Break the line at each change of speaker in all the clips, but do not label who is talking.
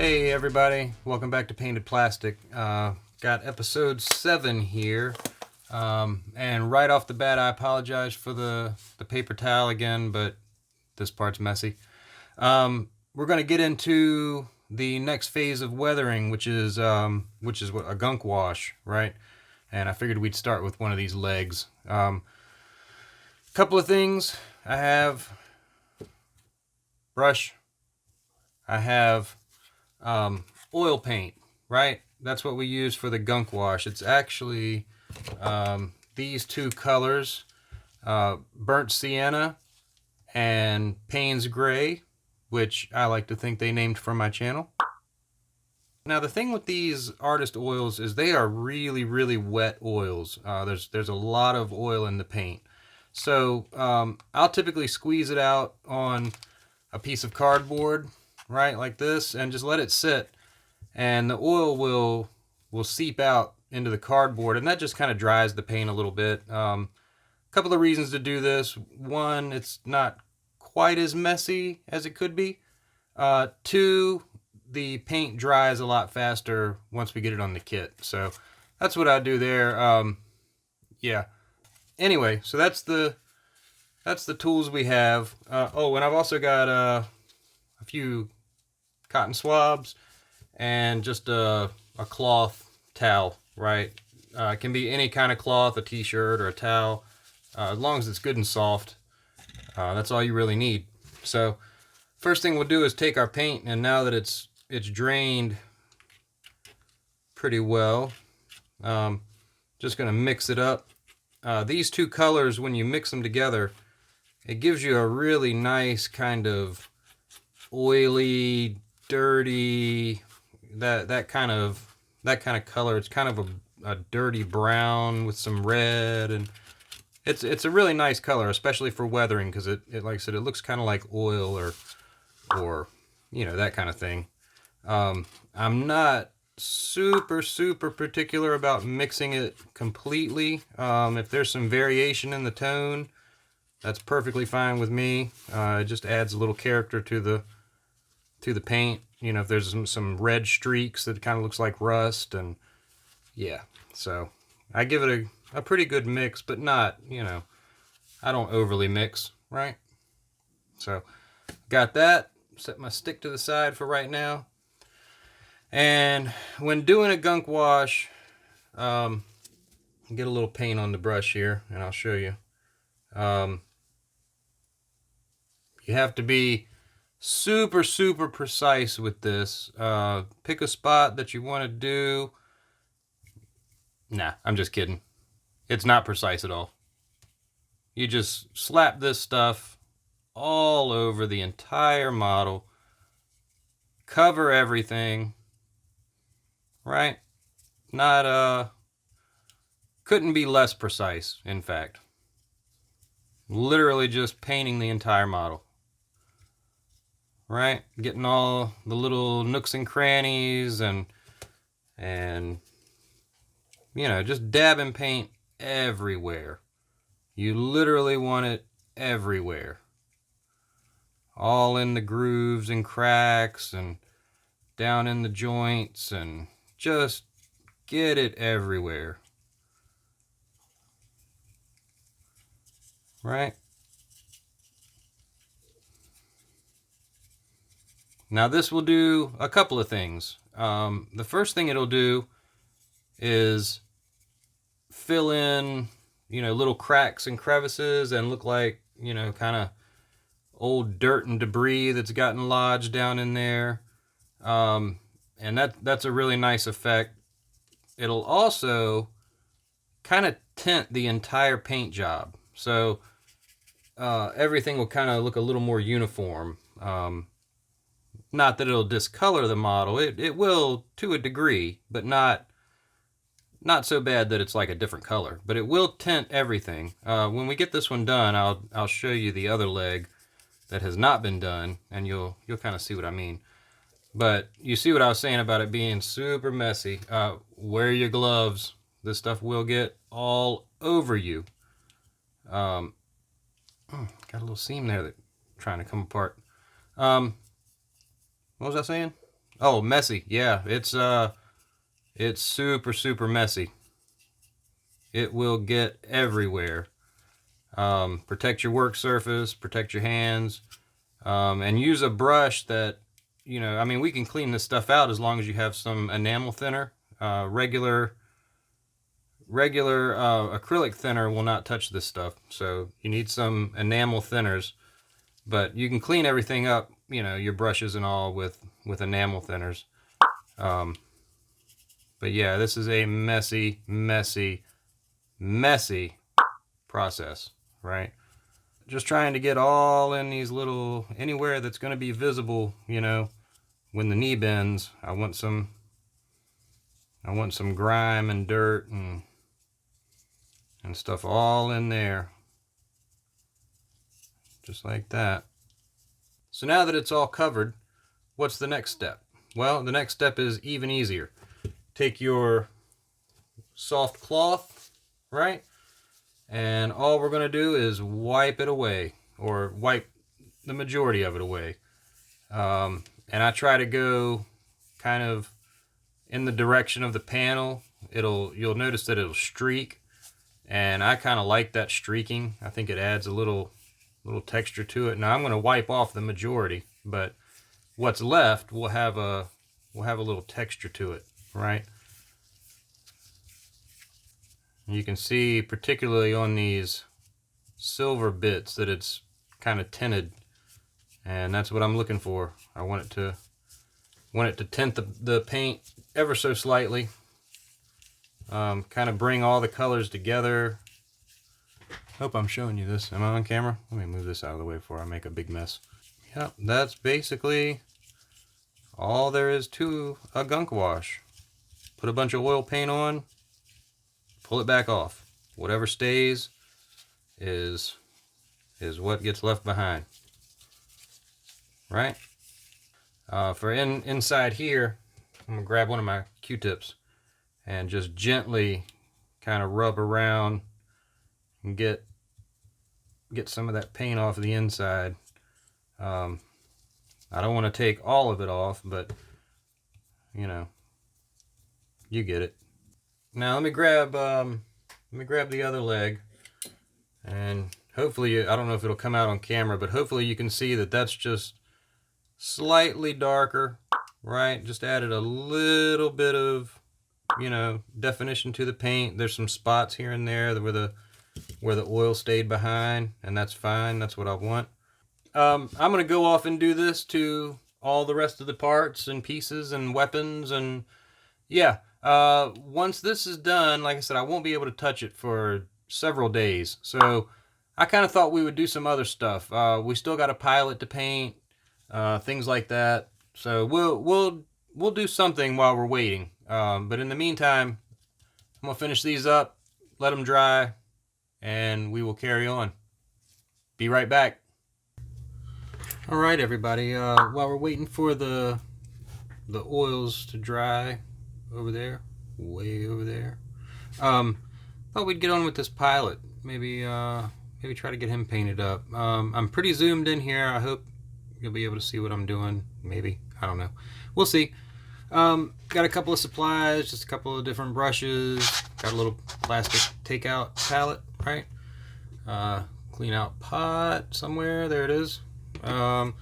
Hey everybody, welcome back to Painted Plastic. Got episode 7 here, and right off the bat I apologize for the paper towel again, but this part's messy. We're going to get into the next phase of weathering, which is what a gunk wash, right? And I figured we'd start with one of these legs. Couple of things. I have brush. I have oil paint, right? That's what we use for the gunk wash. It's actually these two colors, Burnt Sienna and Paynes Grey, which I like to think they named for my channel. Now the thing with these artist oils is they are really, really wet oils. There's a lot of oil in the paint. So I'll typically squeeze it out on a piece of cardboard, right, like this, and just let it sit, and the oil will seep out into the cardboard, and that just kind of dries the paint a little bit. Couple of reasons to do this. One, it's not quite as messy as it could be. Two, the paint dries a lot faster once we get it on the kit. So that's what I do there. Yeah. Anyway, so that's the tools we have. Oh, and I've also got a few cotton swabs and just a cloth towel, right? It can be any kind of cloth, a t-shirt or a towel, as long as it's good and soft. That's all you really need. So first thing we'll do is take our paint, and now that it's drained pretty well, just gonna mix it up. These two colors, when you mix them together, it gives you a really nice kind of oily, dirty, that kind of color. It's kind of a dirty brown with some red, and it's a really nice color, especially for weathering, because it like I said, it looks kind of like oil or you know, that kind of thing. I'm not super particular about mixing it completely. If there's some variation in the tone, that's perfectly fine with me. It just adds a little character to the paint. You know, if there's some red streaks that kind of looks like rust, and yeah. So I give it a pretty good mix, but not, you know, I don't overly mix, right? So got that. Set my stick to the side for right now. And when doing a gunk wash, get a little paint on the brush here, and I'll show you. You have to be super precise with this. Pick a spot that you want to do. Nah, I'm just kidding. It's not precise at all. You just slap this stuff all over the entire model. Cover everything. Right? Not, couldn't be less precise, in fact. Literally just painting the entire model. Right? Getting all the little nooks and crannies and you know, just dabbing paint everywhere. You literally want it everywhere. All in the grooves and cracks and down in the joints, and just get it everywhere. Right? Now this will do a couple of things. The first thing it'll do is fill in, you know, little cracks and crevices and look like, you know, kind of old dirt and debris that's gotten lodged down in there. And that's a really nice effect. It'll also kind of tint the entire paint job. So everything will kind of look a little more uniform. Not that it'll discolor the model. It will to a degree, but not so bad that it's like a different color. But it will tint everything. When we get this one done, I'll show you the other leg that has not been done, and you'll kind of see what I mean. But you see what I was saying about it being super messy. Wear your gloves. This stuff will get all over you. Got a little seam there that's trying to come apart. What was I saying? Oh, messy. Yeah, it's super, super messy. It will get everywhere. Protect your work surface, protect your hands, and use a brush that, I mean, we can clean this stuff out as long as you have some enamel thinner. Regular acrylic thinner will not touch this stuff, so you need some enamel thinners. But you can clean everything up, your brushes and all with enamel thinners. But yeah, this is a messy, messy, messy process, right? Just trying to get all in these little, anywhere that's going to be visible, when the knee bends. I want some grime and dirt and stuff all in there. Just like that. So now that it's all covered, what's the next step? Well, the next step is even easier. Take your soft cloth, right? And all we're going to do is wipe it away, or wipe the majority of it away. And I try to go kind of in the direction of the panel. You'll notice that it'll streak, and I kind of like that streaking. I think it adds a little texture to it. Now I'm going to wipe off the majority, but what's left will have a little texture to it, right? You can see, particularly on these silver bits, that it's kind of tinted, and that's what I'm looking for. I want it to tint the paint ever so slightly, kind of bring all the colors together. Hope I'm showing you this. Am I on camera? Let me move this out of the way before I make a big mess. Yep, that's basically all there is to a gunk wash. Put a bunch of oil paint on, pull it back off. Whatever stays is what gets left behind, right? For inside here, I'm gonna grab one of my Q-tips and just gently kind of rub around and get some of that paint off the inside. I don't want to take all of it off, but you get it. Now let me grab the other leg, and hopefully, I don't know if it'll come out on camera, but hopefully you can see that that's just slightly darker, right? Just added a little bit of, definition to the paint. There's some spots here and there where the oil stayed behind, and that's fine. That's what I want. I'm going to go off and do this to all the rest of the parts and pieces and weapons, and yeah. Once this is done, like I said, I won't be able to touch it for several days. So I kind of thought we would do some other stuff. We still got a pilot to paint, things like that. So we'll do something while we're waiting. But in the meantime, I'm gonna finish these up, let them dry, and we will carry on. Be right back. All right, everybody. While we're waiting for the oils to dry over there, way over there, thought we'd get on with this pilot. Maybe try to get him painted up. I'm pretty zoomed in here. I hope you'll be able to see what I'm doing. Maybe, I don't know, we'll see. Got a couple of supplies, just a couple of different brushes, got a little plastic takeout palette, right? Clean out pot somewhere, there it is. And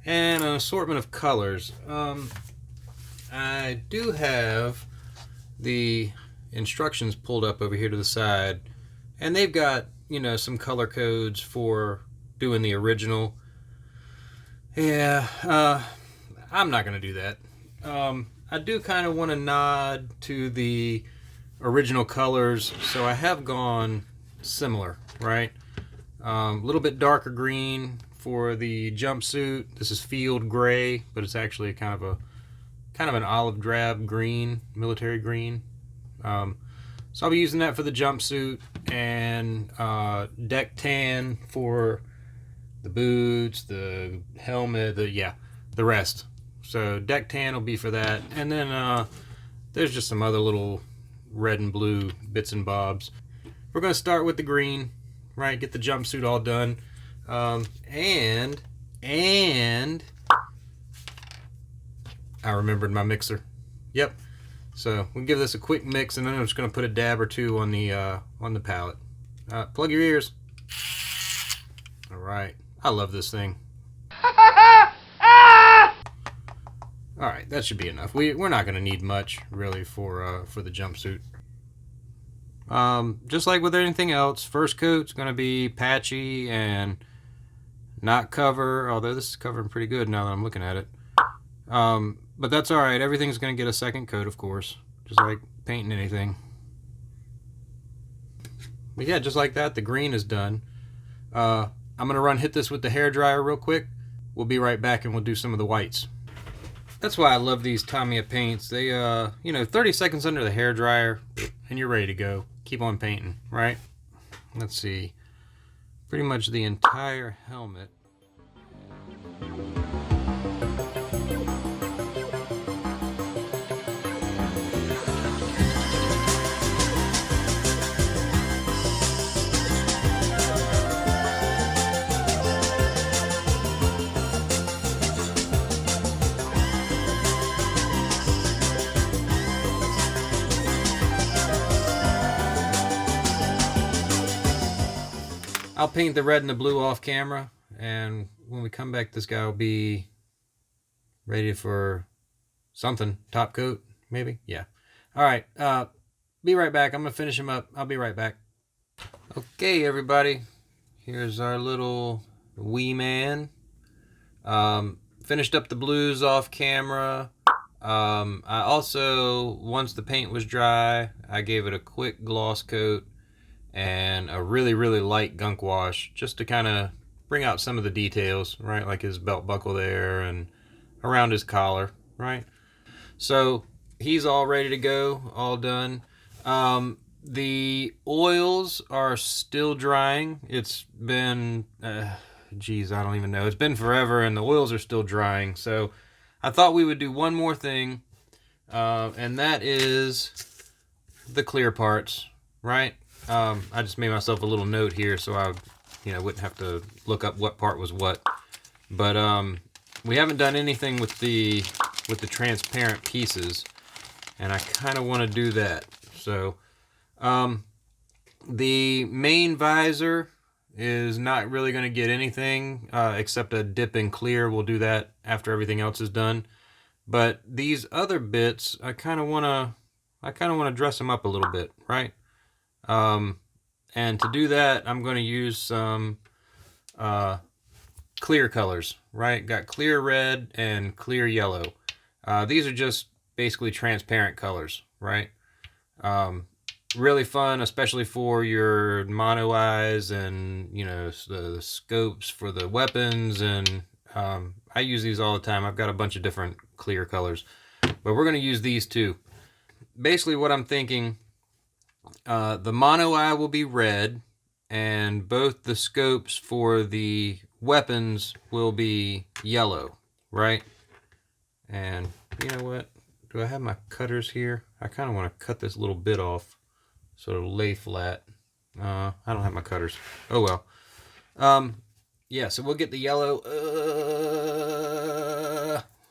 an assortment of colors. I do have the instructions pulled up over here to the side, and they've got, some color codes for doing the original. Yeah, I'm not going to do that. I do kind of want to nod to the original colors, so I have gone similar, right? A little bit darker green for the jumpsuit. This is field gray, but it's actually kind of an olive drab green, military green. So I'll be using that for the jumpsuit, and deck tan for the boots, the helmet, the rest. So deck tan will be for that, and then there's just some other little red and blue bits and bobs. We're going to start with the green, right? Get the jumpsuit all done, and I remembered my mixer. Yep. So we'll give this a quick mix, and then I'm just going to put a dab or two on the palette. Plug your ears. All right. I love this thing. All right, that should be enough. We're not going to need much really for the jumpsuit. Just like with anything else, first coat's going to be patchy and not cover. Although this is covering pretty good now that I'm looking at it. But that's all right. Everything's going to get a second coat, of course, just like painting anything. But yeah, just like that, the green is done. I'm going to hit this with the hairdryer real quick. We'll be right back and we'll do some of the whites. That's why I love these Tamiya paints. They, 30 seconds under the hairdryer and you're ready to go. Keep on painting, right? Let's see. Pretty much the entire helmet. I'll paint the red and the blue off camera, and when we come back, this guy will be ready for something. Top coat, maybe? Yeah. All right. Be right back. I'm going to finish him up. I'll be right back. Okay, everybody. Here's our little wee man. Finished up the blues off camera. I also, once the paint was dry, I gave it a quick gloss coat and a really, really light gunk wash just to kind of bring out some of the details, right? Like his belt buckle there and around his collar, right? So he's all ready to go, all done. The oils are still drying. It's been, I don't even know. It's been forever and the oils are still drying. So I thought we would do one more thing, and that is the clear parts, right? I just made myself a little note here so I wouldn't have to look up what part was what. But we haven't done anything with the transparent pieces, and I kind of want to do that. So the main visor is not really going to get anything except a dip in clear. We'll do that after everything else is done. But these other bits, I kind of want to dress them up a little bit, right? And to do that, I'm going to use some clear colors, right? Got clear red and clear yellow. These are just basically transparent colors, right? Really fun, especially for your mono eyes and, the scopes for the weapons. And I use these all the time. I've got a bunch of different clear colors, but we're going to use these too. Basically what I'm thinking, the mono eye will be red, and both the scopes for the weapons will be yellow, right? And you know what? Do I have my cutters here? I kind of want to cut this little bit off so it'll lay flat. I don't have my cutters. Oh well. Yeah, so we'll get the yellow.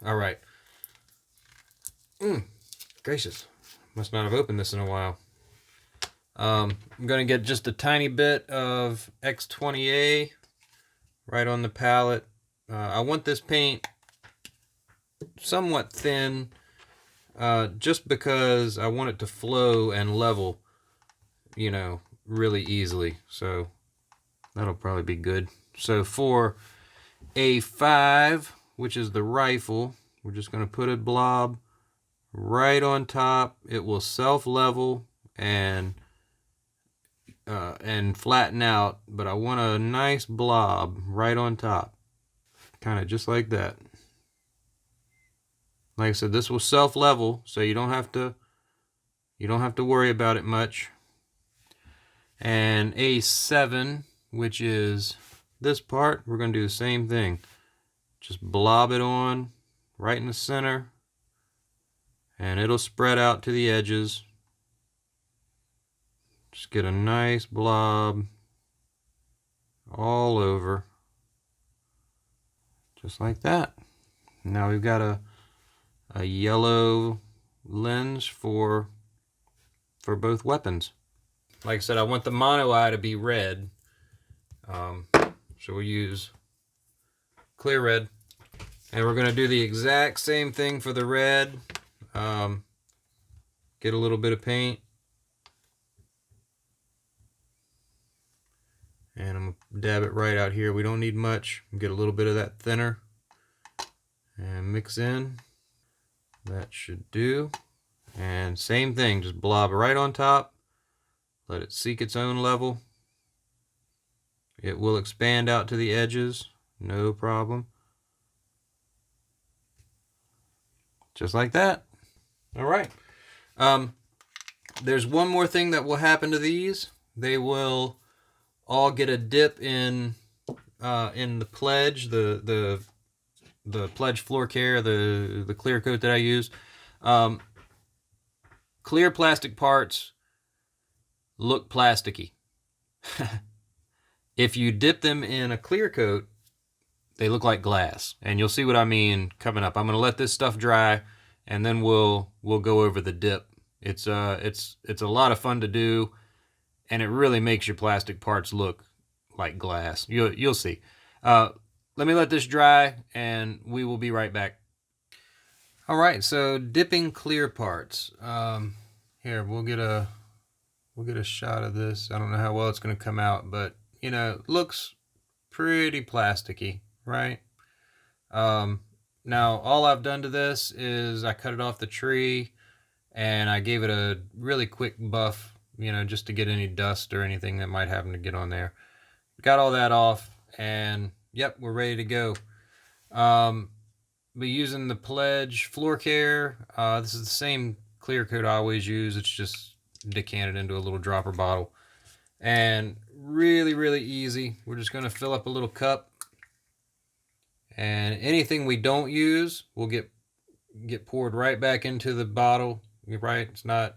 All right. Gracious. Must not have opened this in a while. I'm going to get just a tiny bit of X20A right on the palette. I want this paint somewhat thin just because I want it to flow and level, really easily. So that'll probably be good. So for A5, which is the rifle, we're just going to put a blob right on top. It will self-level and flatten out, but I want a nice blob right on top, kind of just like that. Like I said, this will self-level, so you don't have to worry about it much. And A7, which is this part, we're going to do the same thing. Just blob it on right in the center, and it'll spread out to the edges. Just get a nice blob all over, just like that. Now we've got a yellow lens for both weapons. Like I said, I want the mono eye to be red, so we'll use clear red, and we're going to do the exact same thing for the red. Get a little bit of paint, and I'm going to dab it right out here. We don't need much. Get a little bit of that thinner and mix in. That should do. And same thing, just blob right on top. Let it seek its own level. It will expand out to the edges, no problem. Just like that. All right. There's one more thing that will happen to these. They will all get a dip in the pledge, the pledge floor care, the clear coat that I use. Clear plastic parts look plasticky. If you dip them in a clear coat, they look like glass, and you'll see what I mean coming up. I'm going to let this stuff dry, and then we'll go over the dip. It's a lot of fun to do, and it really makes your plastic parts look like glass. You'll see. Let me let this dry, and we will be right back. All right, so dipping clear parts. Here, we'll get a shot of this. I don't know how well it's going to come out, but you know, it looks pretty plasticky, right? Now, all I've done to this is I cut it off the tree, and I gave it a really quick buff, you know, just to get any dust or anything that might happen to get on there. Got all that off, and yep, we're ready to go. Be using the Pledge floor care. This is the same clear coat I always use. It's just decanted into a little dropper bottle, and really easy. We're just going to fill up a little cup, and anything we don't use will get poured right back into the bottle. Right? It's not,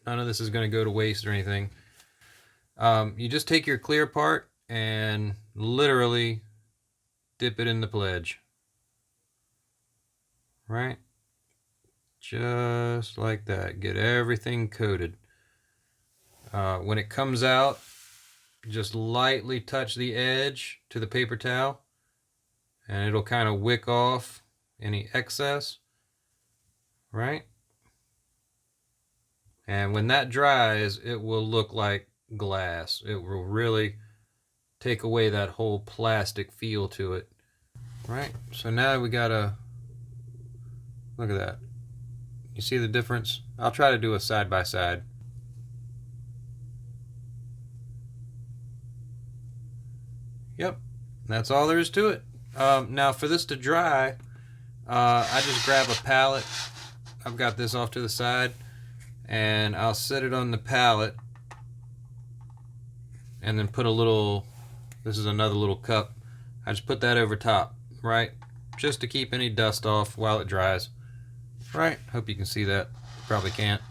none of this is going to go to waste or anything. You just take your clear part and literally dip it in the Pledge. Right? Just like that. Get everything coated. When it comes out, just lightly touch the edge to the paper towel, and it'll kind of wick off any excess. Right? And when that dries, it will look like glass. It will really take away that whole plastic feel to it. Right? So now we gotta, look at that. You see the difference? I'll try to do a side by side. Yep, that's all there is to it. Now for this to dry, I just grab a palette. I've got this off to the side, and I'll set it on the palette, and then put a little, this is another little cup, I just put that over top, right? Just to keep any dust off while it dries. Right? Hope you can see that. Probably can't,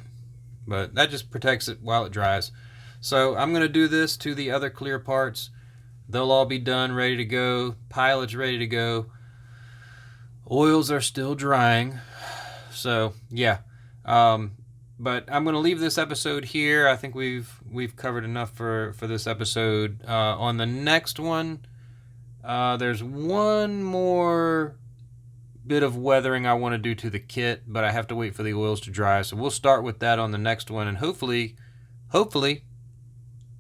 but that just protects it while it dries. So I'm going to do this to the other clear parts. They'll all be done, ready to go. Pilot's ready to go. Oils are still drying. So yeah, but I'm going to leave this episode here. I think we've covered enough for this episode. On the next one, there's one more bit of weathering I want to do to the kit, but I have to wait for the oils to dry. So we'll start with that on the next one, and hopefully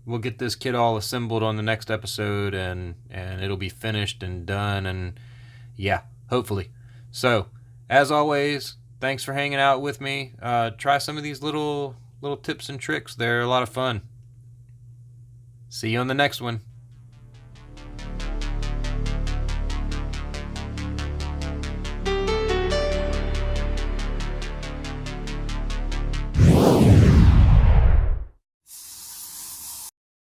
we'll get this kit all assembled on the next episode, and it'll be finished and done, and yeah, hopefully. So as always, thanks for hanging out with me. Try some of these little tips and tricks. They're a lot of fun. See you on the next one.